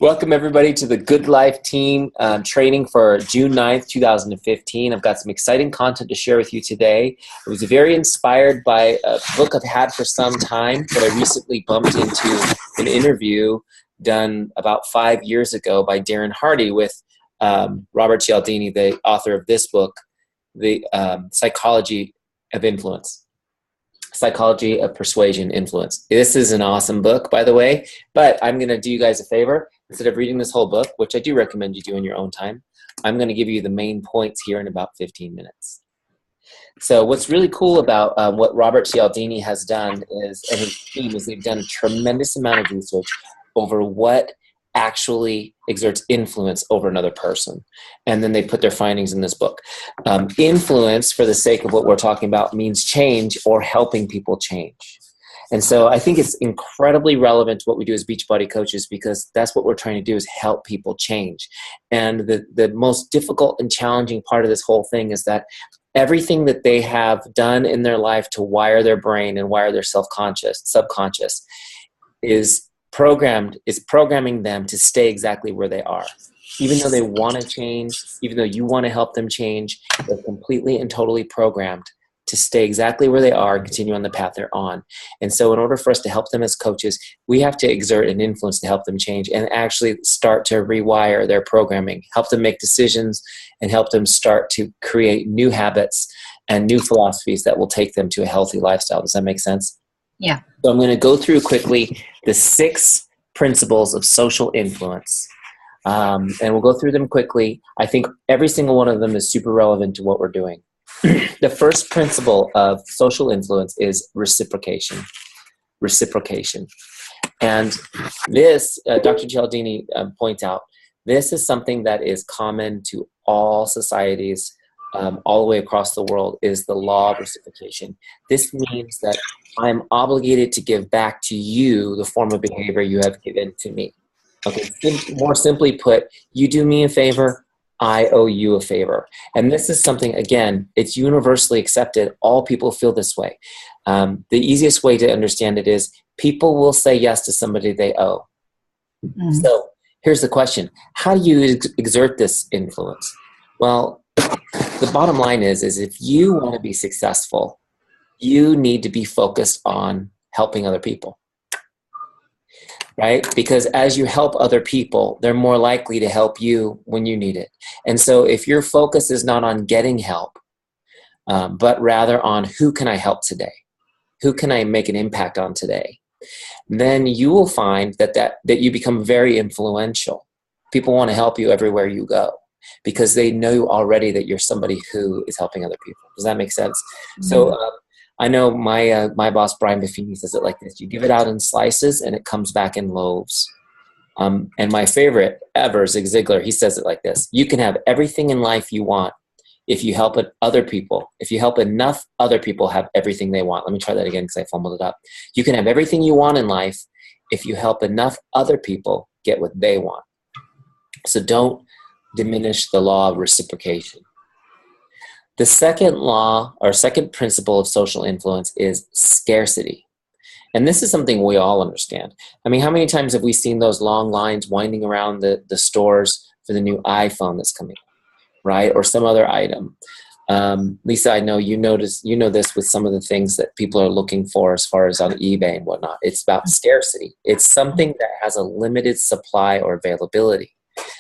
Welcome, everybody, to the Good Life Team training for June 9th, 2015. I've got some exciting content to share with you today. I was very inspired by a book I've had for some time, but I recently bumped into an interview done about 5 years ago by Darren Hardy with Robert Cialdini, the author of this book, The Psychology of Influence. Psychology of Persuasion Influence. This is an awesome book, by the way, but I'm going to do you guys a favor. Instead of reading this whole book, which I do recommend you do in your own time, I'm going to give you the main points here in about 15 minutes. So what's really cool about what Robert Cialdini has done is, and his team, is they've done a tremendous amount of research over what actually exerts influence over another person. And then they put their findings in this book. Influence, for the sake of what we're talking about, means change or helping people change. And so I think it's incredibly relevant to what we do as Beachbody coaches, because that's what we're trying to do, is help people change. And the most difficult and challenging part of this whole thing is that everything that they have done in their life to wire their brain and wire their subconscious is programming them to stay exactly where they are. Even though they want to change, even though you want to help them change, they're completely and totally programmed to stay exactly where they are and continue on the path they're on. And so in order for us to help them as coaches, we have to exert an influence to help them change and actually start to rewire their programming, help them make decisions, and help them start to create new habits and new philosophies that will take them to a healthy lifestyle. Does that make sense? Yeah. So I'm going to go through quickly the 6 principles of social influence. And we'll go through them quickly. I think every single one of them is super relevant to what we're doing. The first principle of social influence is reciprocation. Reciprocation. And this, Dr. Cialdini points out, this is something that is common to all societies all the way across the world, is the law of reciprocation. This means that I'm obligated to give back to you the form of behavior you have given to me. Okay, more simply put, you do me a favor, I owe you a favor. And this is something, again, it's universally accepted. All people feel this way. The easiest way to understand it is people will say yes to somebody they owe. So here's the question. How do you exert this influence? Well, the bottom line is if you want to be successful, you need to be focused on helping other people. Right? Because as you help other people, they're more likely to help you when you need it. And so if your focus is not on getting help, but rather on who can I help today? Who can I make an impact on today? Then you will find that you become very influential. People want to help you everywhere you go because they know already that you're somebody who is helping other people. Does that make sense? Mm-hmm. So I know my boss, Brian Buffini, says it like this. You give it out in slices and it comes back in loaves. And my favorite ever, Zig Ziglar, he says it like this. You can have everything in life you want if you help other people. If you help enough other people have everything they want. Let me try that again because I fumbled it up. You can have everything you want in life if you help enough other people get what they want. So don't diminish the law of reciprocation. The second law or second principle of social influence is scarcity. And this is something we all understand. I mean, how many times have we seen those long lines winding around the stores for the new iPhone that's coming, right? Or some other item. Lisa, I know you know this with some of the things that people are looking for as far as on eBay and whatnot. It's about scarcity. It's something that has a limited supply or availability.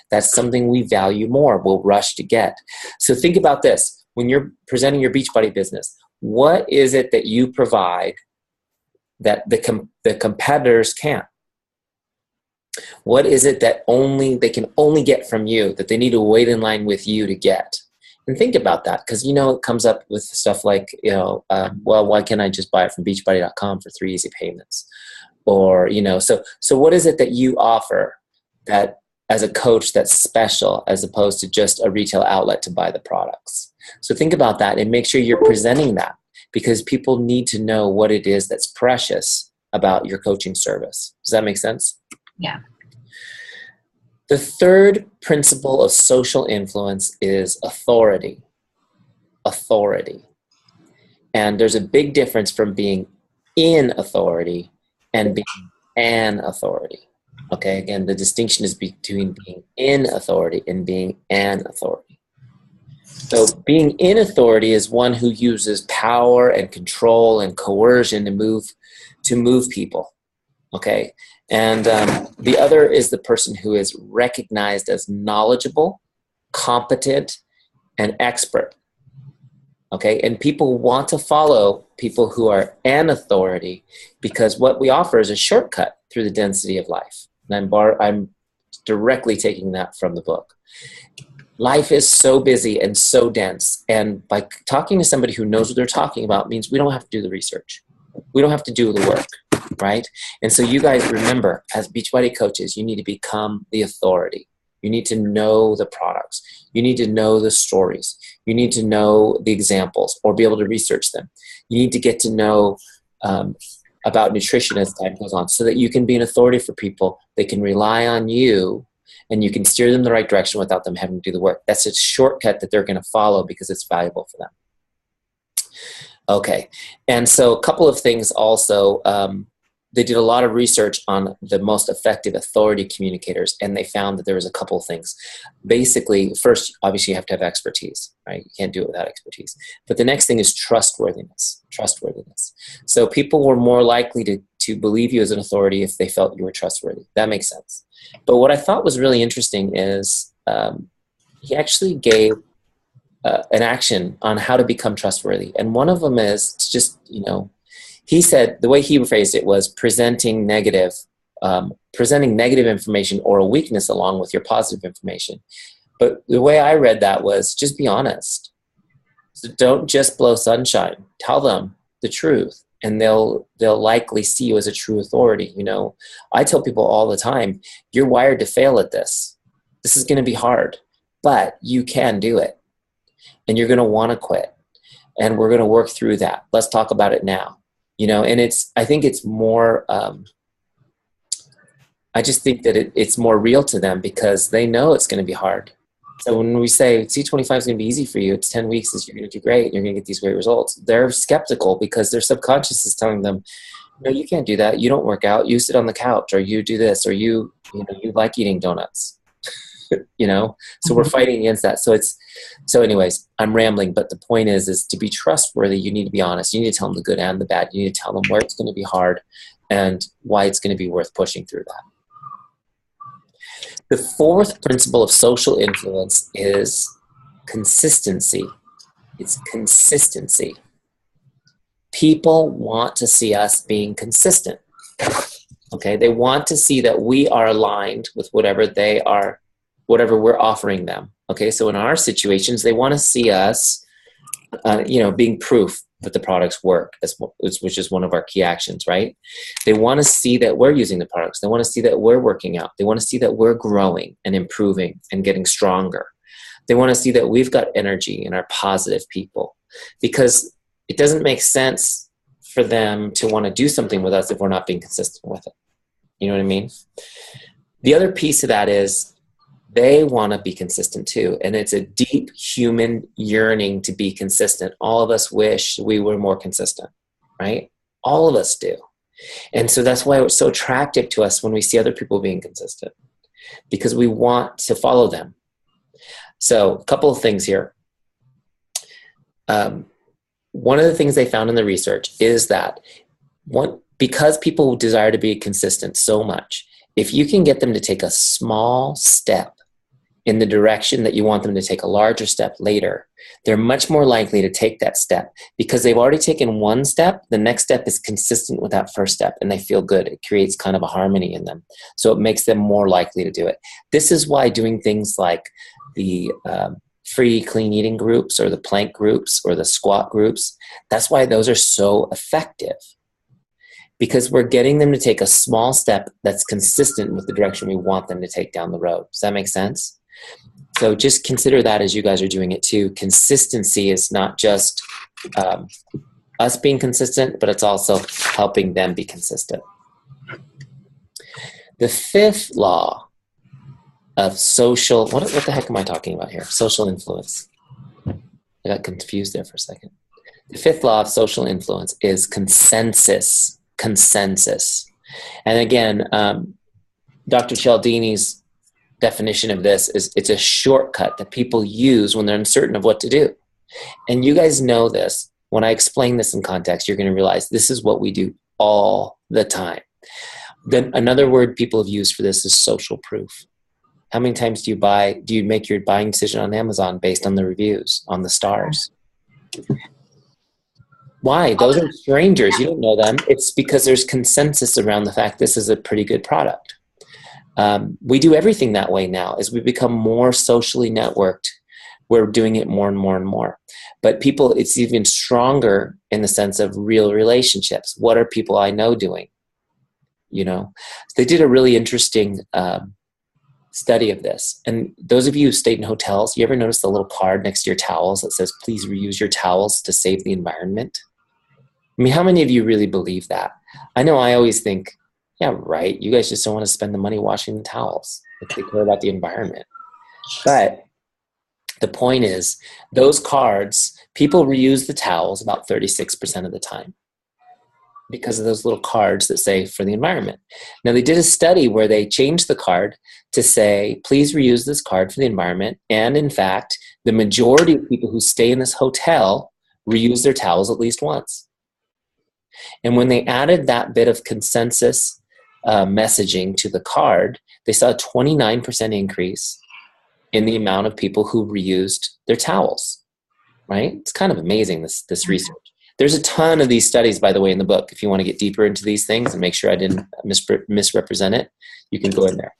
That's something we value more, we'll rush to get. So think about this. When you're presenting your Beachbody business, what is it that you provide that the competitors can't? What is it that they can only get from you, that they need to wait in line with you to get? And think about that, because it comes up with stuff like, well, why can't I just buy it from beachbody.com for 3 easy payments? Or, so what is it that you offer that as a coach that's special as opposed to just a retail outlet to buy the products? So think about that and make sure you're presenting that, because people need to know what it is that's precious about your coaching service. Does that make sense? Yeah. The third principle of social influence is authority. Authority. And there's a big difference from being in authority and being an authority. Okay, again, the distinction is between being in authority and being an authority. So being in authority is one who uses power and control and coercion to move people. Okay, and the other is the person who is recognized as knowledgeable, competent, and expert. Okay, and people want to follow people who are an authority because what we offer is a shortcut through the density of life. And I'm directly taking that from the book. Life is so busy and so dense, and by talking to somebody who knows what they're talking about means we don't have to do the research. We don't have to do the work, right? And so you guys remember, as Beachbody coaches, you need to become the authority. You need to know the products. You need to know the stories. You need to know the examples or be able to research them. You need to get to know about nutrition as time goes on so that you can be an authority for people. They can rely on you and you can steer them in the right direction without them having to do the work. That's a shortcut that they're going to follow because it's valuable for them. Okay, and so a couple of things also. They did a lot of research on the most effective authority communicators, and they found that there was a couple of things. Basically, first, obviously, you have to have expertise, right? You can't do it without expertise. But the next thing is trustworthiness. Trustworthiness. So people were more likely to believe you as an authority if they felt you were trustworthy. That makes sense. But what I thought was really interesting is he actually gave an action on how to become trustworthy. And one of them is to just, he said, the way he phrased it was presenting negative information or a weakness along with your positive information. But the way I read that was just be honest. So don't just blow sunshine. Tell them the truth, and they'll likely see you as a true authority. I tell people all the time, you're wired to fail at this. This is going to be hard, but you can do it. And you're going to want to quit. And we're going to work through that. Let's talk about it now. And I think it's more, I just think that it's more real to them because they know it's going to be hard. So when we say C25 is going to be easy for you, it's 10 weeks, you're going to do great, you're going to get these great results. They're skeptical because their subconscious is telling them, no, you can't do that. You don't work out. You sit on the couch, or you do this, or you like eating donuts. So we're fighting against that. So anyways, I'm rambling, but the point is to be trustworthy, you need to be honest. You need to tell them the good and the bad. You need to tell them where it's going to be hard and why it's going to be worth pushing through that. The fourth principle of social influence is consistency. It's consistency. People want to see us being consistent. Okay, they want to see that we are aligned with whatever we're offering them. Okay, so in our situations, they want to see us, being proof that the products work, which is one of our key actions, right? They want to see that we're using the products. They want to see that we're working out. They want to see that we're growing and improving and getting stronger. They want to see that we've got energy and are positive people, because it doesn't make sense for them to want to do something with us if we're not being consistent with it. You know what I mean? The other piece of that is they want to be consistent too. And it's a deep human yearning to be consistent. All of us wish we were more consistent, right? All of us do. And so that's why it's so attractive to us when we see other people being consistent, because we want to follow them. So a couple of things here. One of the things they found in the research is that because people desire to be consistent so much, if you can get them to take a small step in the direction that you want them to take a larger step later, they're much more likely to take that step because they've already taken one step. The next step is consistent with that first step and they feel good. It creates kind of a harmony in them. So it makes them more likely to do it. This is why doing things like the free clean eating groups or the plank groups or the squat groups, that's why those are so effective. Because we're getting them to take a small step that's consistent with the direction we want them to take down the road. Does that make sense? So just consider that as you guys are doing it too. Consistency is not just us being consistent, but it's also helping them be consistent. The fifth law of social, what the heck am I talking about here? Social influence. I got confused there for a second. The fifth law of social influence is consensus. Consensus. And again, Dr. Cialdini's definition of this is it's a shortcut that people use when they're uncertain of what to do. And you guys know this. When I explain this in context, you're going to realize this is what we do all the time. Then another word people have used for this is social proof. How many times do you make your buying decision on Amazon based on the reviews, on the stars? Why? Those are strangers. You don't know them. It's because there's consensus around the fact this is a pretty good product. We do everything that way now. As we become more socially networked, we're doing it more and more and more. But people, it's even stronger in the sense of real relationships. What are people I know doing? You know, they did a really interesting study of this. And those of you who stayed in hotels, you ever notice the little card next to your towels that says, please reuse your towels to save the environment? I mean, how many of you really believe that? I know I always think, yeah, right. You guys just don't want to spend the money washing the towels. They care about the environment. But the point is, those cards, people reuse the towels about 36% of the time because of those little cards that say for the environment. Now, they did a study where they changed the card to say, please reuse this card for the environment. And in fact, the majority of people who stay in this hotel reuse their towels at least once. And when they added that bit of consensus messaging to the card, they saw a 29% increase in the amount of people who reused their towels, right? It's kind of amazing, this research. There's a ton of these studies, by the way, in the book. If you want to get deeper into these things and make sure I didn't misrepresent it, you can go in there.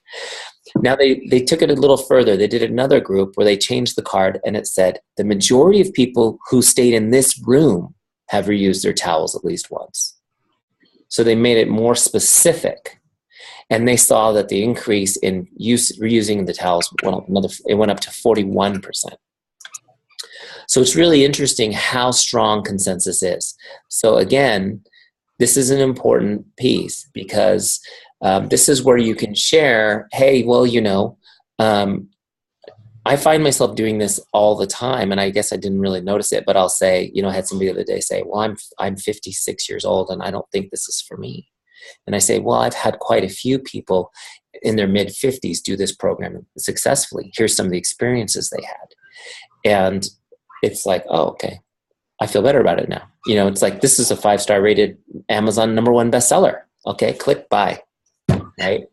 Now, they took it a little further. They did another group where they changed the card, and it said, the majority of people who stayed in this room have reused their towels at least once. So they made it more specific. And they saw that the increase in reusing the towels went up to 41%. So it's really interesting how strong consensus is. So again, this is an important piece because this is where you can share, hey, well, you know, I find myself doing this all the time, and I guess I didn't really notice it, but I'll say, you know, I had somebody the other day say, well, I'm 56 years old and I don't think this is for me. And I say, well, I've had quite a few people in their mid-50s do this program successfully. Here's some of the experiences they had. And it's like, oh, okay, I feel better about it now. You know, it's like, this is a 5-star rated Amazon #1 bestseller. Okay, click buy, right?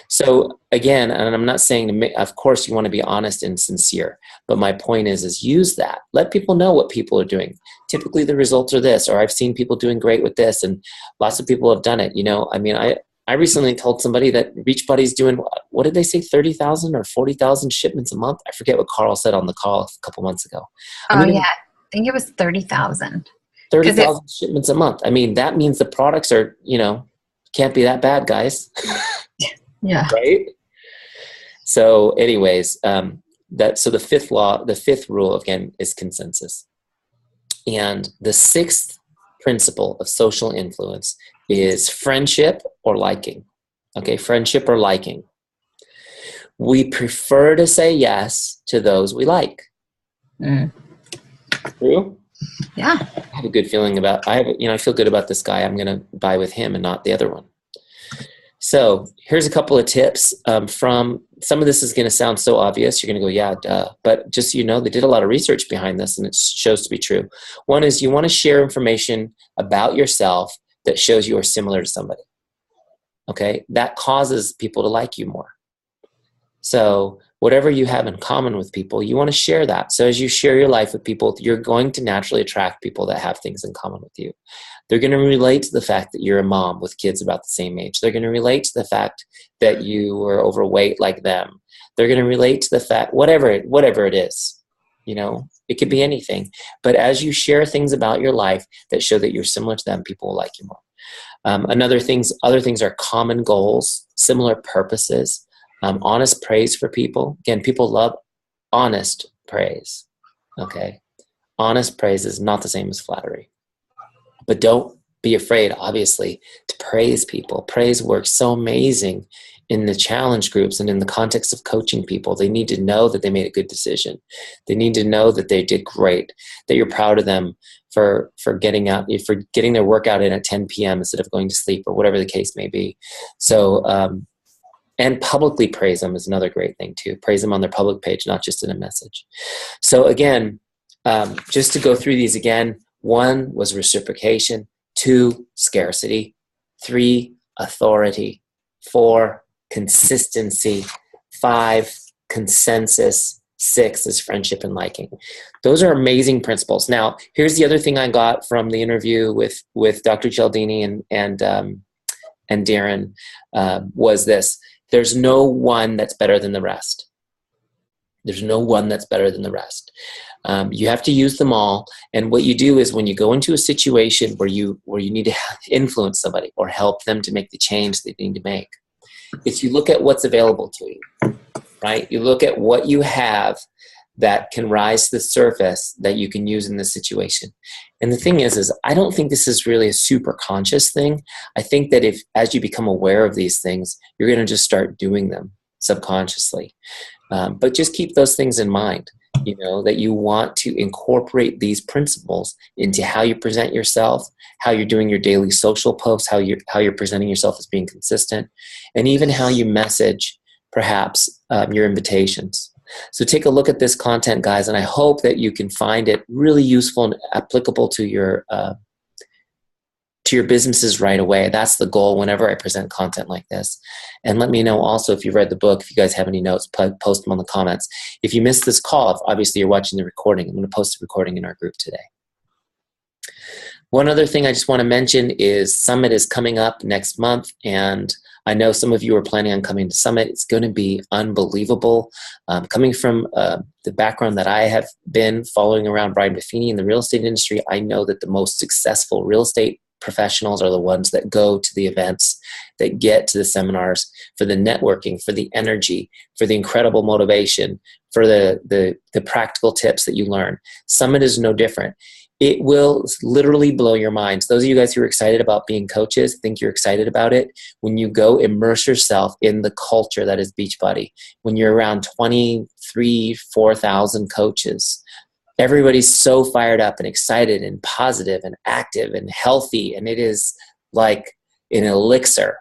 So again, and I'm not saying, of course, you want to be honest and sincere, but my point is use that. Let people know what people are doing. Typically the results are this, or I've seen people doing great with this, and lots of people have done it. You know, I mean, I recently told somebody that Beachbody's doing, what did they say, 30,000 or 40,000 shipments a month? I forget what Carl said on the call a couple months ago. Yeah, I think it was 30,000. 30,000 shipments a month. I mean, that means the products are, you know, can't be that bad, guys. Yeah. Right? So anyways, so the fifth rule, again, is consensus. And the sixth principle of social influence is friendship or liking. Okay, friendship or liking. We prefer to say yes to those we like. True? Yeah. I have a good feeling I feel good about this guy. I'm going to buy with him and not the other one. So here's a couple of tips from, some of this is going to sound so obvious. You're going to go, yeah, duh. But just so you know, they did a lot of research behind this and it shows to be true. One is you want to share information about yourself that shows you are similar to somebody. Okay? That causes people to like you more. So whatever you have in common with people, you want to share that. So as you share your life with people, you're going to naturally attract people that have things in common with you. They're going to relate to the fact that you're a mom with kids about the same age. They're going to relate to the fact that you were overweight like them. They're going to relate to the fact, whatever it is, you know, it could be anything. But as you share things about your life that show that you're similar to them, people will like you more. Other things are common goals, similar purposes, honest praise for people. Again, people love honest praise. Okay. Honest praise is not the same as flattery. But don't be afraid, obviously, to praise people. Praise works so amazing in the challenge groups and in the context of coaching people. They need to know that they made a good decision. They need to know that they did great, that you're proud of them for getting their workout in at 10 p.m. instead of going to sleep or whatever the case may be. So And publicly praise them is another great thing too. Praise them on their public page, not just in a message. So again, just to go through these again, 1 was reciprocation, 2, scarcity, 3, authority, 4, consistency, 5, consensus, 6 is friendship and liking. Those are amazing principles. Now, here's the other thing I got from the interview with Dr. Cialdini and Darren was this. There's no one that's better than the rest. There's no one that's better than the rest. You have to use them all. And what you do is when you go into a situation where you need to influence somebody or help them to make the change they need to make, is you look at what's available to you, right? You look at what you have that can rise to the surface that you can use in this situation. And the thing is I don't think this is really a super conscious thing. I think that as you become aware of these things, you're going to just start doing them subconsciously. But just keep those things in mind, that you want to incorporate these principles into how you present yourself, how you're doing your daily social posts, how you're presenting yourself as being consistent, and even how you message perhaps your invitations. So take a look at this content, guys, and I hope that you can find it really useful and applicable to your businesses right away. That's the goal whenever I present content like this. And let me know also if you've read the book. If you guys have any notes, post them on the comments. If you missed this call, if obviously you're watching the recording, I'm going to post the recording in our group today. One other thing I just want to mention is Summit is coming up next month, and I know some of you are planning on coming to Summit. It's going to be unbelievable. Coming from the background that I have been following around Brian Buffini in the real estate industry, I know that the most successful real estate professionals are the ones that go to the events, that get to the seminars for the networking, for the energy, for the incredible motivation, for the practical tips that you learn. Summit is no different. It will literally blow your minds. Those of you guys who are excited about being coaches, think you're excited about it. When you go immerse yourself in the culture that is Beachbody, when you're around 4,000 coaches, everybody's so fired up and excited and positive and active and healthy, and it is like an elixir.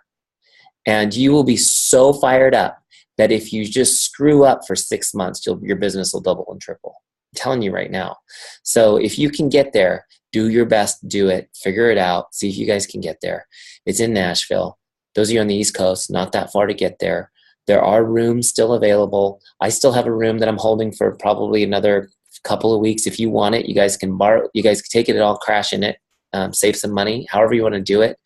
And you will be so fired up that if you just screw up for 6 months, your business will double and triple. I'm telling you right now. So if you can get there, do your best, do it, figure it out, see if you guys can get there. It's in Nashville. Those of you on the East Coast, not that far to get there. There are rooms still available. I still have a room that I'm holding for probably another couple of weeks. If you want it, you guys can borrow, you guys can take it and I'll crash in it, save some money, however you want to do it.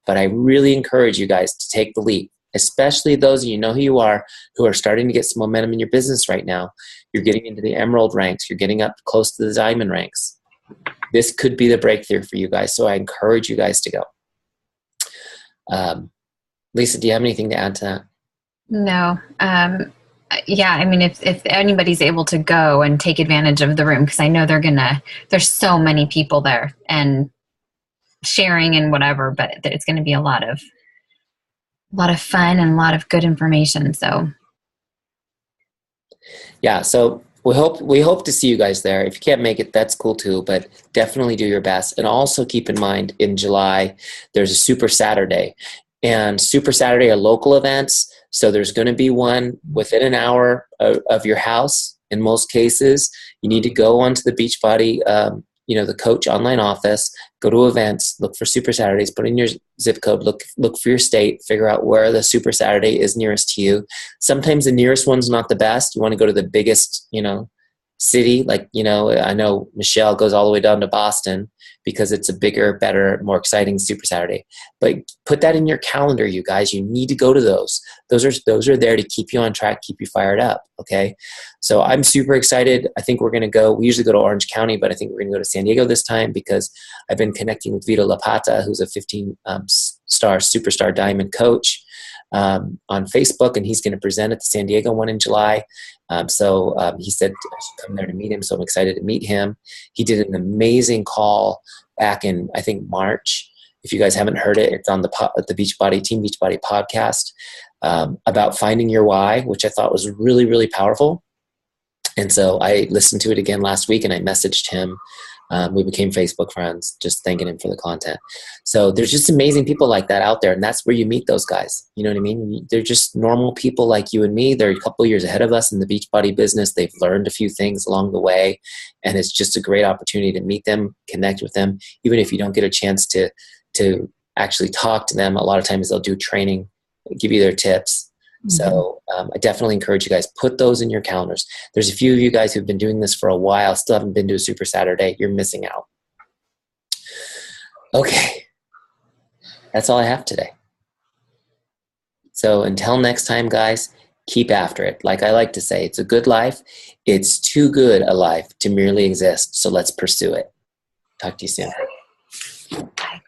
But I really encourage you guys to take the leap, especially those of you know who you are, who are starting to get some momentum in your business right now. You're getting into the emerald ranks. You're getting up close to the diamond ranks. This could be the breakthrough for you guys. So I encourage you guys to go. Lisa, do you have anything to add to that? No. Yeah, I mean, if anybody's able to go and take advantage of the room, because I know there's so many people there and sharing and whatever, but it's going to be a lot of fun and a lot of good information. So yeah, so we hope to see you guys there. If you can't make it, that's cool too, but definitely do your best. And also keep in mind, in July, there's a Super Saturday. And Super Saturday are local events. So there's going to be one within an hour of your house. In most cases, you need to go onto the Beachbody, the coach online office, go to events, look for Super Saturdays, put in your zip code, look for your state, figure out where the Super Saturday is nearest to you. Sometimes the nearest one's not the best. You want to go to the biggest, city. Like, I know Michelle goes all the way down to Boston because it's a bigger, better, more exciting Super Saturday. But put that in your calendar, you guys. You need to go to those. Those are there to keep you on track, keep you fired up, okay? So I'm super excited. I think we're going to go. We usually go to Orange County, but I think we're going to go to San Diego this time because I've been connecting with Vito Lapata, who's a 15-star superstar diamond coach on Facebook, and he's going to present at the San Diego one in July. So he said I should come there to meet him, so I'm excited to meet him. He did an amazing call back in, I think, March. If you guys haven't heard it, it's on the Beachbody, Team Beachbody podcast about finding your why, which I thought was really, really powerful. And so I listened to it again last week, and I messaged him We became Facebook friends, just thanking him for the content. So there's just amazing people like that out there. And that's where you meet those guys. You know what I mean? They're just normal people like you and me. They're a couple of years ahead of us in the Beachbody business. They've learned a few things along the way. And it's just a great opportunity to meet them, connect with them. Even if you don't get a chance to actually talk to them, a lot of times they'll do training, give you their tips. So I definitely encourage you guys, put those in your calendars. There's a few of you guys who've been doing this for a while, still haven't been to a Super Saturday. You're missing out. Okay. That's all I have today. So until next time, guys, keep after it. Like I like to say, it's a good life. It's too good a life to merely exist. So let's pursue it. Talk to you soon. Bye.